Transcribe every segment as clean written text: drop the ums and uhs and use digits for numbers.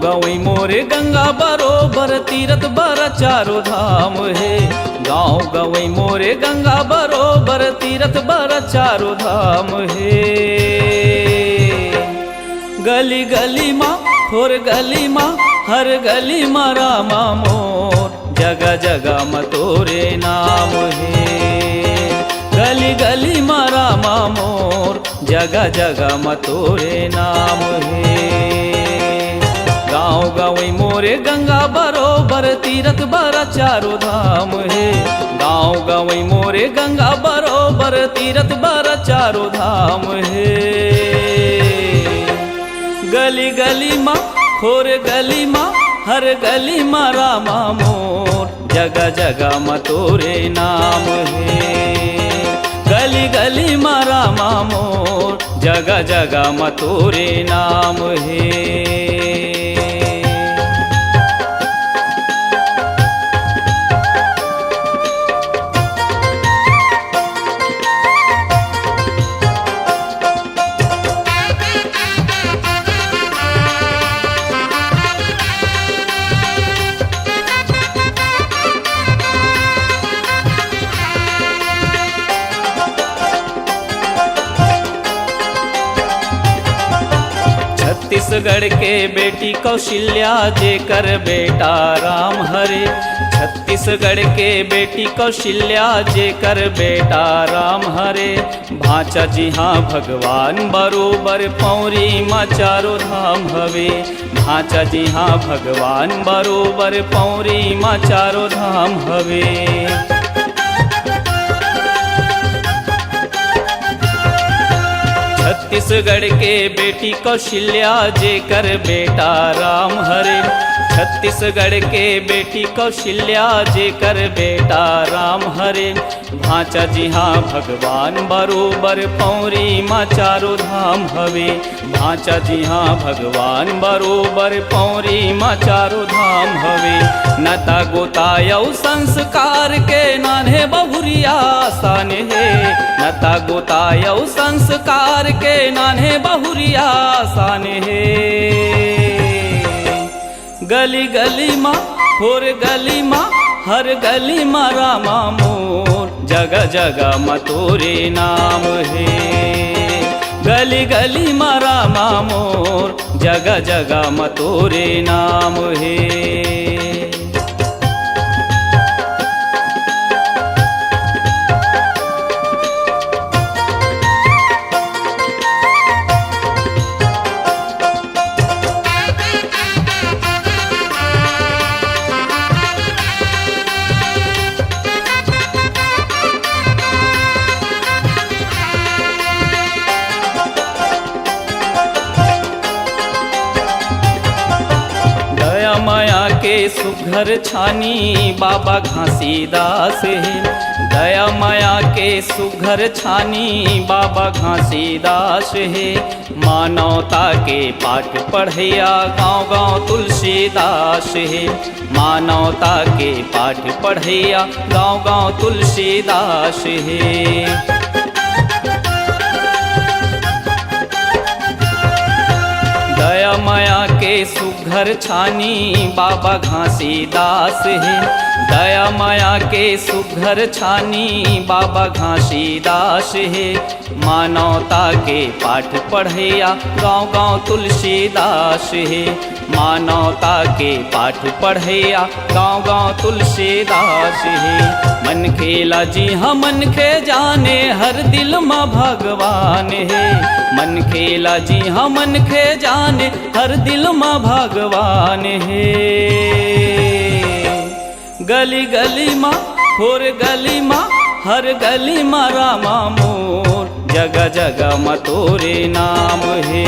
गवई मोरे गंगा बरोबर तीरथ बर चारो धाम है। गाँव गवई मोरे गंगा बरोबर तीरथ बर चारो धाम है। गली गली माँ थोर गली माँ हर गली माँ रामा मोर जगह जगह म तोरे नाम है। गली गली माँ रामा मोर जगह जगह म तोरे नाम है। गाँव गवई मोरे गंगा बरोबर तीरथ बर चारो धाम है। गाँव गवई मोरे गंगा बरोबर तीरथ बर चारो धाम है। गली गली माँ खोर गली माँ हर गली माँ रामा मोर जगह जगह म तोरे नाम है। गली गली माँ रामा मोर जगह जगह म तोरे नाम है। छत्तीसगढ़ के बेटी कौशल्या जेकर बेटा राम हरे। छत्तीसगढ़ के बेटी कौशल्या जेकर बेटा राम हरे। भाचा जी हाँ भगवान बरोबर पौरी माँ चारो धाम हवे। भाचा जी हाँ भगवान बरोबर पौरी माँ चारो धाम हवे। छत्तीसगढ़ के बेटी कौशल्या जेकर बेटा राम हरे। छत्तीसगढ़ के बेटी कौशल्या जेकर बेटा राम हरे। भाचा जी हाँ भगवान बरोबर पौरी माँ चारो धाम हवे। भाचा जी हाँ भगवान बरोबर पौरी माँ चारो धाम हवे। नता गोतायौ संस्कार के नान्हे बहुरिया आसान है। नता गोतायौ संस्कार के नान्हे बहुरिया आसान है। गली गली माँ खोर गली माँ हर गली माँ रामा मोर जगह जगह म तोरे नाम है। गली गली माँ रामा मोर जगह जगह म तोरे नाम है। माया के सुघर छानी बाबा घासीदास है। दया माया के सुघर छानी बाबा घासीदास है। मानवता के पाठ पढ़ैया गाँव गाँव तुलसीदास है। मानवता के पाठ पढ़ैया गाँव गाँव तुलसीदास है। दया माया के सुघर छानी बाबा घासीदास है। दया माया के सुघर छानी बाबा घासीदास है। मानवता के पाठ पढ़ैया गाँव गाँव तुलसीदास है। मानवता के पाठ पढ़ैया गाँव गाँव तुलसीदास है। मन खेला जी हाँ मन खे जाने हर दिल में भगवान है। मन खेला जी हाँ मन खे जाने हर दिल में भगवान है। गली गली माँ खोर गली माँ हर गली माँ रामा मोर जगह जगह म तोरे नाम है।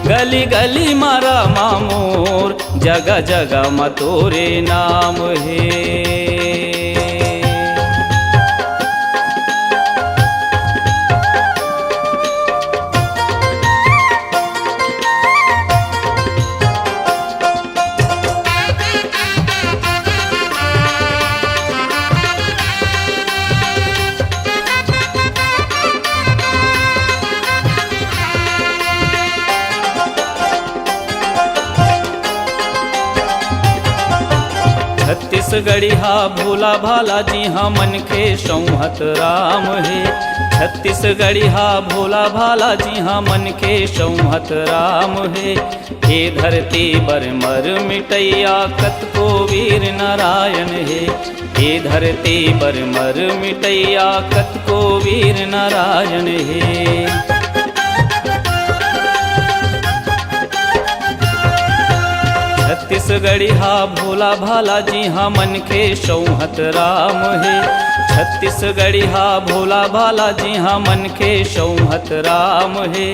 गली गली माँ रामा मोर जगह जगह म तोरे नाम है। छत्तीसगढ़ी हा भोला भाला जी हाँ मन के संहत राम है। छत्तीसगढ़ी हा भोला भाला जी हाँ मन के संहत राम है। हे धरती बर मर मिटैया कत को वीर नारायण है। हे धरती बर मर मिटैया कत को वीर नारायण है। छत्तीसगढ़ी हा भोला भाला जी हाँ मन के संहत राम है। छत्तीसगढ़ी हा भोला भाला जी हाँ मन के संहत राम है।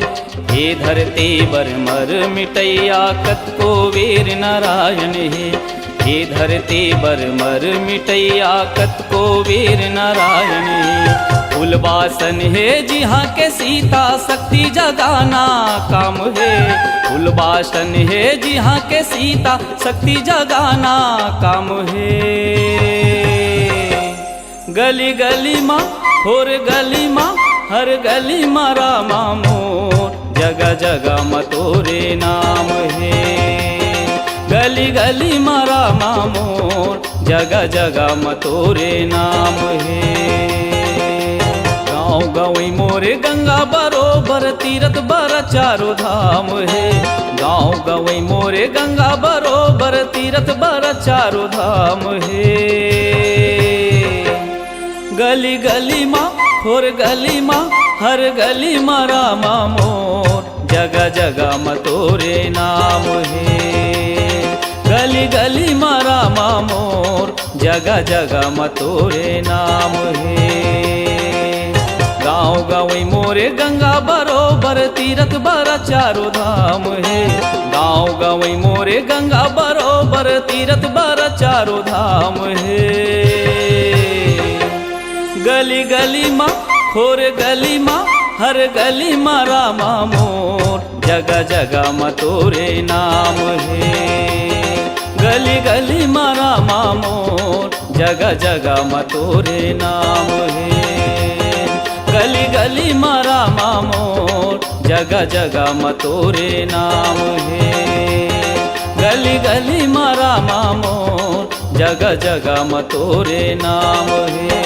हे धरती बर मर मिटैया कत को वीर नारायण है। हे धरती बर मर मिटैया कत को वीर नारायण है। फूलबासन है जी हाँ के सीता शक्ति जगाना काम है। फूलबासन है जी हाँ के सीता शक्ति जगाना काम है। गली गली माँ और गली माँ हर गली माँ रामा मोर जगह जगह मतोरे नाम है। गली गली माँ रामा मोर जगह जगह मतोरे नाम है। गाँव गवई मोरे गंगा बरोबर तीरथ बर चारो धाम है। गाँव गवई मोरे गंगा बरोबर तीरथ बर चारो धाम है। गली गली माँ और गली माँ हर गली माँ रामा मोर जगह जगह मतोरे नाम है। गली गली माँ रामा मोर जगह जगह मतोरे नाम है। गाँव गवई मोरे गंगा बरोबर तीरथ बर चारो धाम है। गाँव गवई मोरे गंगा बरोबर तीरथ बर चारो धाम है। गली गली माँ खोर गली माँ हर गली माँ रामा मोर जगह जगह मतोरे नाम है। गली गली माँ रामा मोर जगह जगह मतोरे नाम है। गली गली माँ रामा मोर जगह जगह मतोरे नाम है। गली गली माँ रामा मोर जगह जगह मतोरे नाम है।